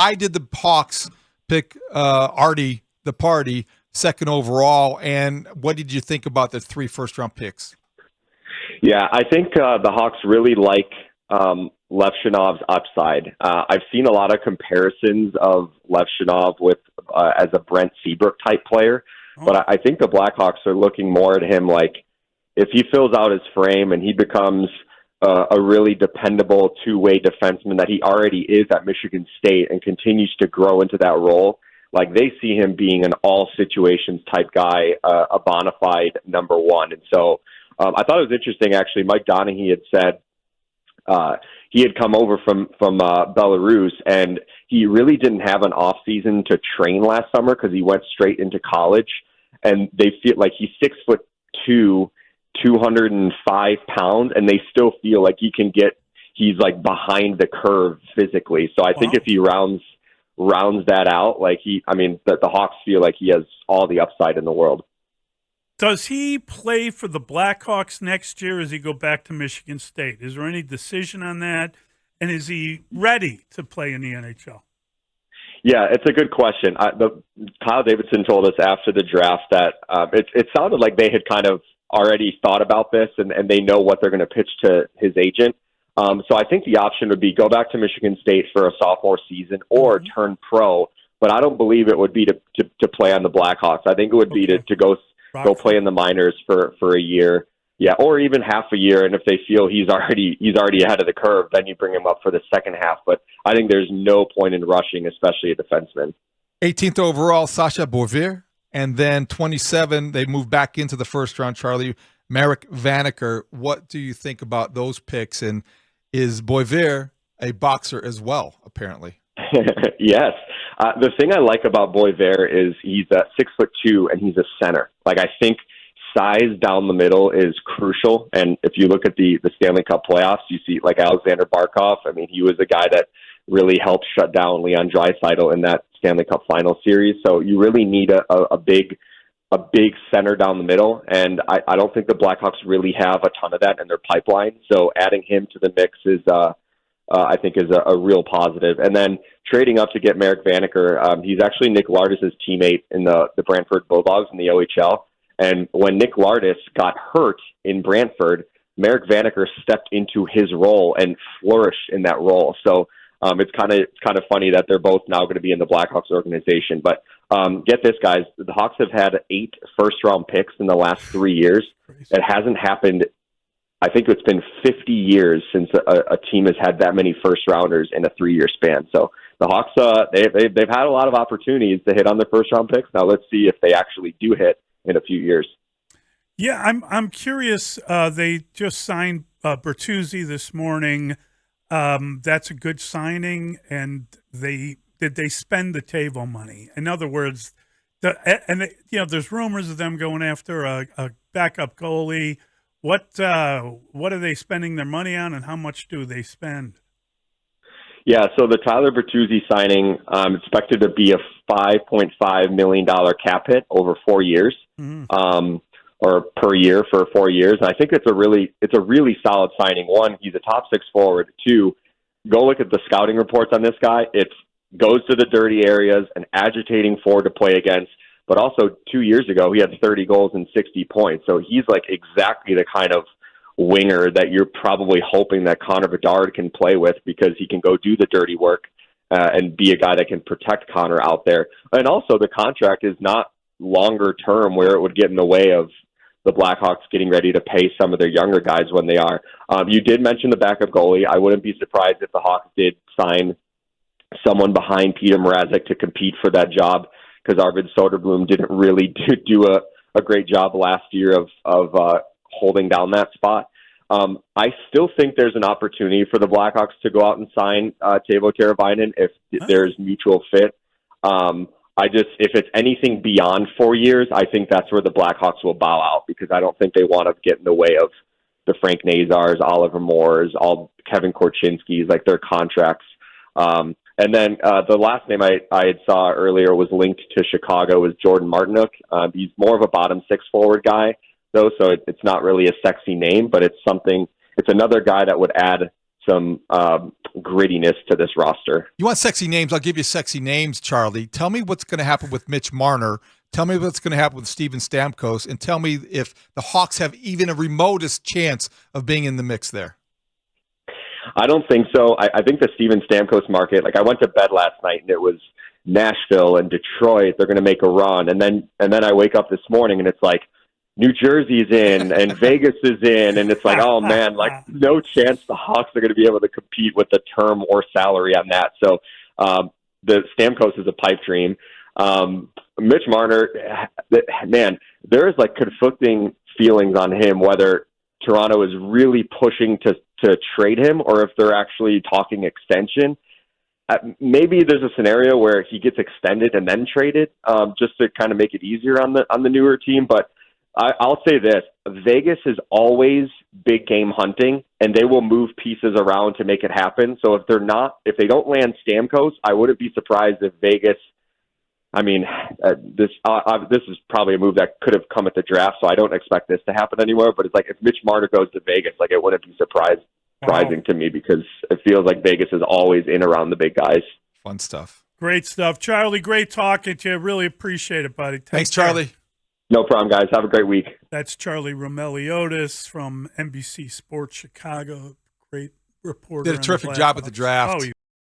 I did the Hawks pick Artie the Party second overall, and what did you think about the 3 first-round picks? Yeah, I think the Hawks really like Levshunov's upside. I've seen a lot of comparisons of Levshunov with as a Brent Seabrook type player, but I think the Blackhawks are looking more at him like if he fills out his frame and he becomes a really dependable two-way defenseman that he already is at Michigan State and continues to grow into that role, like they see him being an all-situations type guy, a bona fide number one. And so I thought it was interesting, actually. Mike Donaghy had said he had come over from Belarus, and he really didn't have an off season to train last summer because he went straight into college. And they feel like he's 6'2", 205 pounds, and they still feel like he's like behind the curve physically. So I think if he rounds that out, like the Hawks feel like he has all the upside in the world. Does he play for the Blackhawks next year, or does he go back to Michigan State? Is there any decision on that? And is he ready to play in the NHL? Yeah, it's a good question. Kyle Davidson told us after the draft that it sounded like they had kind of already thought about this and they know what they're going to pitch to his agent. So I think the option would be go back to Michigan State for a sophomore season or turn pro, but I don't believe it would be to play on the Blackhawks. I think it would be to go play in the minors for a year. Yeah, or even half a year, and if they feel he's already ahead of the curve, then you bring him up for the second half. But I think there's no point in rushing, especially a defenseman. 18th overall, Sasha Boervier, and then 27, they move back into the first round, Charlie, Marek Vanacker. What do you think about those picks, and is Boervier a boxer as well, apparently? Yes. The thing I like about Boervier is he's 6'2", and he's a center. Like, I think size down the middle is crucial. And if you look at the Stanley Cup playoffs, you see like Alexander Barkov. I mean, he was a guy that really helped shut down Leon Draisaitl in that Stanley Cup final series. So you really need a big center down the middle. And I don't think the Blackhawks really have a ton of that in their pipeline. So adding him to the mix is, I think is a real positive. And then trading up to get Marek Vanacker, he's actually Nick Lardis' teammate in the Brantford Bulldogs in the OHL. And when Nick Lardis got hurt in Brantford, Marek Vanacker stepped into his role and flourished in that role. So it's kind of funny that they're both now going to be in the Blackhawks organization. But get this, guys, the Hawks have had 8 first-round picks in the last 3 years. It hasn't happened. I think it's been 50 years since a team has had that many first-rounders in a 3-year span. So the Hawks, they've had a lot of opportunities to hit on their first-round picks. Now let's see if they actually do hit in a few years. Yeah, I'm curious. They just signed Bertuzzi this morning. That's a good signing, and did they spend the TAVO money? In other words, there's rumors of them going after a backup goalie. What are they spending their money on, and how much do they spend? Yeah, so the Tyler Bertuzzi signing expected to be a $5.5 million cap hit over 4 years, or per year for 4 years. And I think it's a really solid signing. One, he's a top 6 forward. 2, go look at the scouting reports on this guy. It goes to the dirty areas, an agitating forward to play against. But also 2 years ago, he had 30 goals and 60 points. So he's like exactly the kind of winger that you're probably hoping that Connor Bedard can play with, because he can go do the dirty work and be a guy that can protect Connor out there. And also the contract is not longer term where it would get in the way of the Blackhawks getting ready to pay some of their younger guys when they are. You did mention the backup goalie. I wouldn't be surprised if the Hawks did sign someone behind Peter Mrazek to compete for that job, because Arvid Soderblom didn't really do a great job last year of holding down that spot. I still think there's an opportunity for the Blackhawks to go out and sign Teuvo Teravainen if there's mutual fit. If it's anything beyond 4 years, I think that's where the Blackhawks will bow out, because I don't think they want to get in the way of the Frank Nazars, Oliver Moores, all Kevin Korchinski's, like their contracts. And then the last name I had saw earlier was linked to Chicago was Jordan Martinook. He's more of a bottom 6 forward guy, though, so it's not really a sexy name, but it's another guy that would add grittiness to this roster. You want sexy names? I'll give you sexy names, Charlie. Tell me what's going to happen with Mitch Marner. Tell me what's going to happen with Steven Stamkos, and tell me if the Hawks have even a remotest chance of being in the mix there. I don't think so. I think the Steven Stamkos market, like I went to bed last night and it was Nashville and Detroit. They're going to make a run. And then I wake up this morning and it's like New Jersey's in and Vegas is in. And it's like, oh man, like no chance the Hawks are going to be able to compete with the term or salary on that. So the Stamkos is a pipe dream. Mitch Marner, man, there is like conflicting feelings on him, whether Toronto is really pushing to trade him or if they're actually talking extension. Maybe there's a scenario where he gets extended and then traded, just to kind of make it easier on the newer team. But I'll say this: Vegas is always big game hunting, and they will move pieces around to make it happen. So if they don't land Stamkos, I wouldn't be surprised if Vegas. I mean, this is probably a move that could have come at the draft, so I don't expect this to happen anywhere. But it's like if Mitch Marner goes to Vegas, like it wouldn't be surprising to me because it feels like Vegas is always in around the big guys. Fun stuff. Great stuff. Charlie, great talking to you. Really appreciate it, buddy. Thanks, Charlie. No problem, guys. Have a great week. That's Charlie Roumeliotis from NBC Sports Chicago. Great reporter. Did a terrific job at the draft. Oh,